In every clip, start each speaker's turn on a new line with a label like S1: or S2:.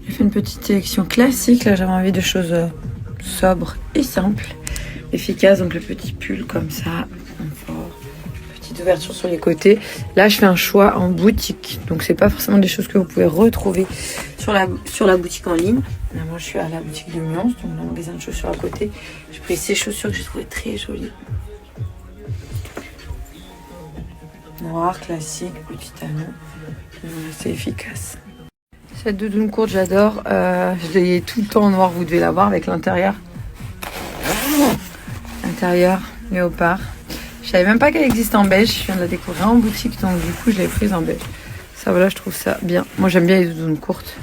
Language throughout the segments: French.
S1: J'ai fait une petite sélection classique. Là, j'avais envie de choses sobres et simples, efficaces. Donc le petit pull comme ça, confort, petite ouverture sur les côtés. Là, je fais un choix en boutique. Donc c'est pas forcément des choses que vous pouvez retrouver sur la boutique en ligne. Là, moi, je suis à la boutique de Mions, donc dans le magasin de chaussures à côté. J'ai pris ces chaussures que j'ai trouvées très jolies. Noir, classique, petit talon. C'est efficace. Cette doudoune courte, j'adore. Je l'ai tout le temps en noir, vous devez la voir avec l'intérieur. Intérieur, léopard. Je savais même pas qu'elle existe en beige. Je viens de la découvrir en boutique, donc du coup, je l'ai prise en beige. Ça, voilà, je trouve ça bien. Moi, j'aime bien les doudounes courtes.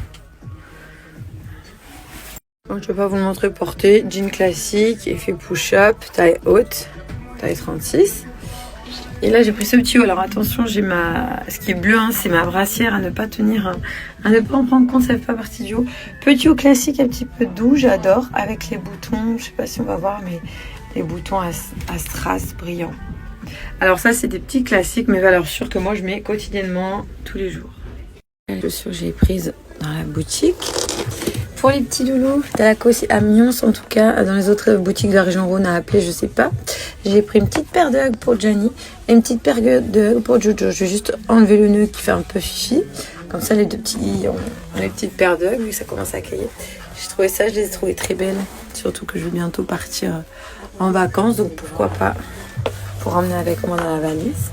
S1: Donc, je ne vais pas vous le montrer porté. Jean classique, effet push-up, taille haute, taille 36. Et là, j'ai pris ce petit haut. Alors attention, j'ai ce qui est bleu, hein, c'est ma brassière à ne pas tenir, à ne pas en prendre compte, ça fait pas partie du haut. Petit haut classique, un petit peu doux, j'adore, avec les boutons, je sais pas si on va voir, mais les boutons à strass brillants. Alors ça, c'est des petits classiques, mes valeurs sûres que moi, je mets quotidiennement, tous les jours. Les chaussures que j'ai prises dans la boutique. Pour les petits loulous, à Mions en tout cas, dans les autres boutiques de la région Rhône à appeler, je sais pas. J'ai pris une petite paire de Hug pour Johnny et une petite paire de Hug pour Jojo. Je vais juste enlever le nœud qui fait un peu fifi. Comme ça, les deux petits ont les petites paires de Hug, vu que ça commence à cailler. J'ai trouvé ça, je les ai trouvées très belles. Surtout que je vais bientôt partir en vacances, donc pourquoi pas pour emmener avec moi dans la valise.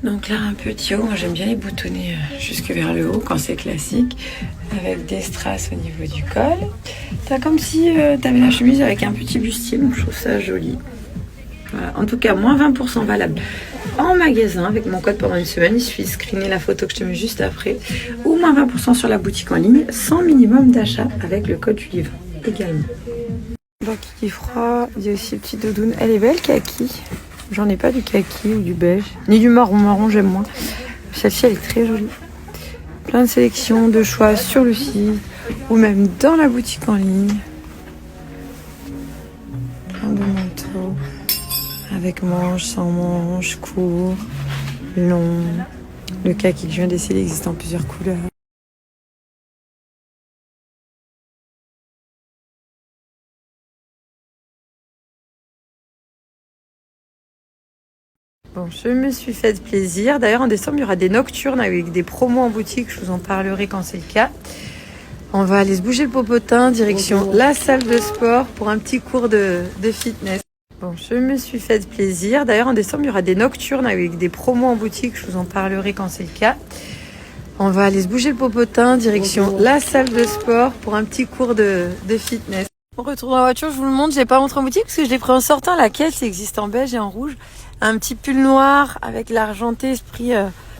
S1: Donc là, un petit haut, moi j'aime bien les boutonner jusque vers le haut quand c'est classique, avec des strass au niveau du col. T'as comme si t'avais la chemise avec un petit bustier, donc je trouve ça joli. Voilà. En tout cas, moins 20% valable en magasin avec mon code pendant une semaine. Il suffit de screener la photo que je te mets juste après. Ou moins 20% sur la boutique en ligne, sans minimum d'achat avec le code du livre également. Donc il dit froid, il y a aussi une petite doudoune. Elle est belle, kaki. J'en ai pas du kaki ou du beige, ni du marron. Marron, j'aime moins. Celle-ci, elle est très jolie. Plein de sélections, de choix sur le site ou même dans la boutique en ligne. Plein de manteaux avec manches, sans manches, court, long. Le kaki que je viens d'essayer existe en plusieurs couleurs. Bon, je me suis fait plaisir. D'ailleurs, en décembre, il y aura des nocturnes avec des promos en boutique. Je vous en parlerai quand c'est le cas. On va aller se bouger le popotin, direction la salle de sport pour un petit cours de fitness. Bon, je me suis fait plaisir. D'ailleurs, en décembre, il y aura des nocturnes avec des promos en boutique. Je vous en parlerai quand c'est le cas. On va aller se bouger le popotin, direction la salle de sport pour un petit cours de fitness. On retourne dans la voiture, je vous le montre. Je l'ai pas montré en boutique parce que je l'ai pris en sortant. La caisse existe en beige et en rouge. Un petit pull noir avec l'argenté esprit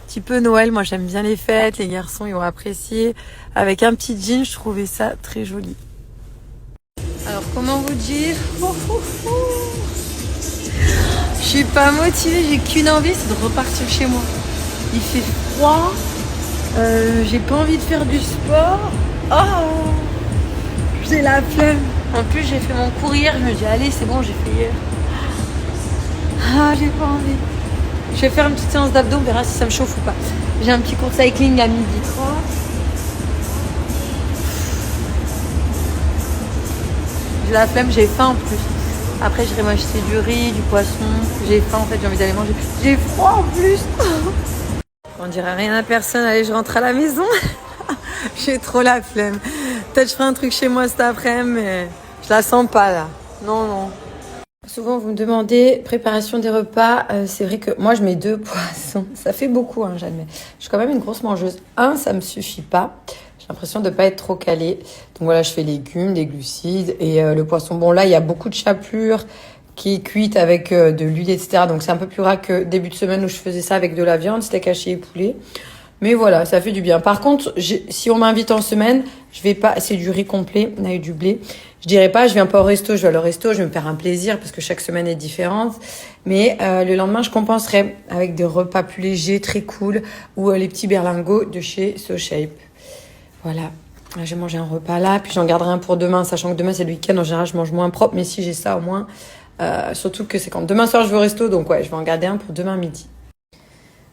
S1: petit peu Noël. Moi, j'aime bien les fêtes. Les garçons, ils ont apprécié. Avec un petit jean, je trouvais ça très joli. Alors, comment vous dire? Je suis pas motivée. J'ai qu'une envie, c'est de repartir chez moi. Il fait froid. J'ai pas envie de faire du sport. Oh, j'ai la flemme. En plus, j'ai fait mon courrier. Je me dis, allez, c'est bon, j'ai fait hier. Ah, j'ai pas envie. Je vais faire une petite séance d'abdos, on verra si ça me chauffe ou pas. J'ai un petit cours de cycling à 12h30. J'ai la flemme, j'ai faim en plus. Après, j'irai m'acheter du riz, du poisson. J'ai faim en fait, j'ai envie d'aller manger. J'ai froid en plus. On dirait rien à personne. Allez, je rentre à la maison. J'ai trop la flemme. Peut-être je ferai un truc chez moi cet après-midi, mais je la sens pas là. Non. Souvent, vous me demandez préparation des repas. C'est vrai que moi, je mets 2 poissons. Ça fait beaucoup, hein, j'admets. Je suis quand même une grosse mangeuse. Ça me suffit pas. J'ai l'impression de pas être trop calée. Donc voilà, je fais légumes, des glucides et le poisson. Bon, là, il y a beaucoup de chapelure qui est cuite avec de l'huile, etc. Donc, c'est un peu plus rare que début de semaine où je faisais ça avec de la viande, steak haché et poulet. Mais voilà, ça fait du bien. Par contre, si on m'invite en semaine, je vais pas, c'est du riz complet, on a eu du blé. Je dirais pas, je viens pas au resto, je vais au resto, je vais me faire un plaisir parce que chaque semaine est différente. Mais le lendemain, je compenserai avec des repas plus légers, très cool, ou les petits berlingots de chez SoShape. Voilà. J'ai mangé un repas là, puis j'en garderai un pour demain, sachant que demain c'est le week-end. En général, je mange moins propre, mais si j'ai ça au moins, surtout que c'est quand demain soir je vais au resto, donc ouais, je vais en garder un pour demain midi.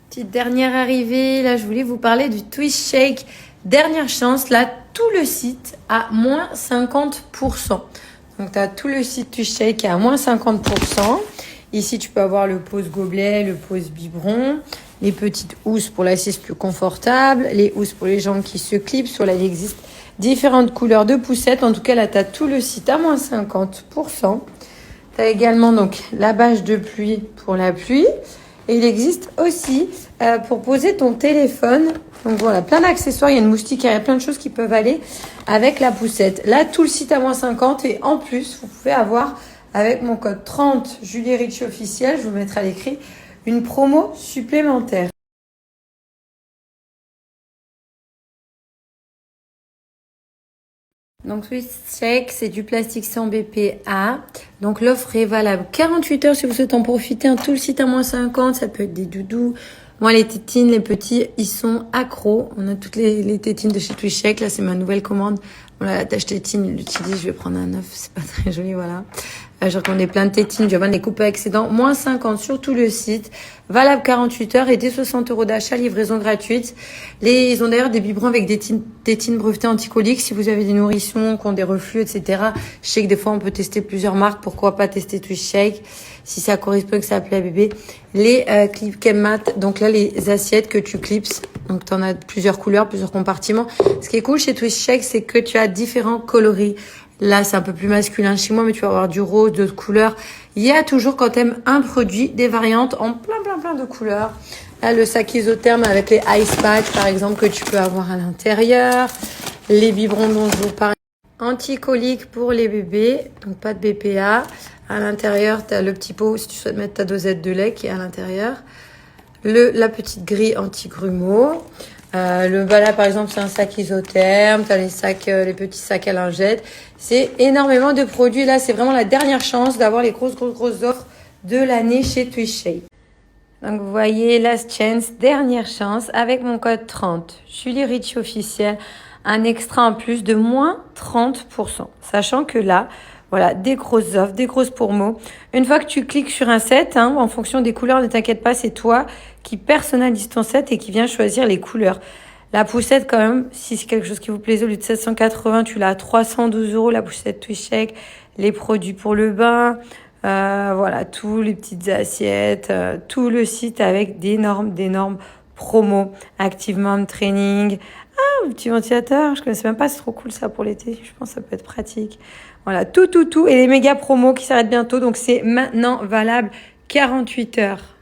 S1: Petite dernière arrivée, là je voulais vous parler du Twist Shake. Dernière chance, là, tout le site à moins 50%. Donc, tu as tout le site TwiShake qui est à moins 50%. Ici, tu peux avoir le pose gobelet, le pose biberon, les petites housses pour l'assise plus confortable, les housses pour les jambes qui se clipsent. Sur là, il existe différentes couleurs de poussettes. En tout cas, là, tu as tout le site à moins 50%. Tu as également donc la bâche de pluie pour la pluie. Et il existe aussi pour poser ton téléphone. Donc voilà, plein d'accessoires. Il y a une moustiquaire, il y a plein de choses qui peuvent aller avec la poussette. Là, tout le site à moins 50. Et en plus, vous pouvez avoir, avec mon code 30 Julie Ricci officiel, je vous mettrai à l'écrit, une promo supplémentaire. Donc TwiShake, c'est du plastique sans BPA. Donc l'offre est valable 48 heures si vous souhaitez en profiter. Tout le site à moins 50, ça peut être des doudous. Moi, les tétines, les petits, ils sont accros. On a toutes les tétines de chez TwiShake. Là, c'est ma nouvelle commande. Voilà, la tâche tétine, il l'utilise. Je vais prendre un neuf. C'est pas très joli, voilà. Je recommande plein de tétines. Je vais les couper avec ses dents. Moins 50 sur tout le site. Valable 48 heures et dès 60 € d'achat, livraison gratuite. Ils ont d'ailleurs des biberons avec des tétines brevetées anticoliques. Si vous avez des nourrissons qui ont des reflux, etc. Je sais que des fois, on peut tester plusieurs marques. Pourquoi pas tester TwiShake si ça correspond, que ça plaît à bébé. Les clips mat, donc là, les assiettes que tu clipses. Donc, tu en as plusieurs couleurs, plusieurs compartiments. Ce qui est cool chez TwiShake, c'est que tu as différents coloris. Là, c'est un peu plus masculin chez moi, mais tu vas avoir du rose, d'autres couleurs. Il y a toujours, quand tu aimes un produit, des variantes en plein de couleurs. Là, le sac isotherme avec les ice packs, par exemple, que tu peux avoir à l'intérieur. Les biberons dont je vous parle. Anticolique pour les bébés, donc pas de BPA. À l'intérieur, tu as le petit pot si tu souhaites mettre ta dosette de lait qui est à l'intérieur. La petite grille anti-grumeaux. Là, par exemple, c'est un sac isotherme. Tu as les petits sacs à lingettes. C'est énormément de produits. Là, c'est vraiment la dernière chance d'avoir les grosses offres de l'année chez TwiShake. Donc, vous voyez, last chance, dernière chance, avec mon code 30, Julie Ricci officiel, un extra en plus de moins 30%. Sachant que là, voilà, des grosses offres, des grosses promos. Une fois que tu cliques sur un set, en fonction des couleurs, ne t'inquiète pas, c'est toi qui personnalise ton set et qui vient choisir les couleurs. La poussette, quand même, si c'est quelque chose qui vous plaît, au lieu de 780, tu l'as à 312 €, la poussette TwiShake, les produits pour le bain, voilà, tous les petites assiettes, tout le site avec d'énormes promos. Active Mom Training. Ah, le petit ventilateur, je connaissais même pas, c'est trop cool ça pour l'été. Je pense que ça peut être pratique. Voilà, tout. Et les méga promos qui s'arrêtent bientôt. Donc, c'est maintenant valable 48 heures.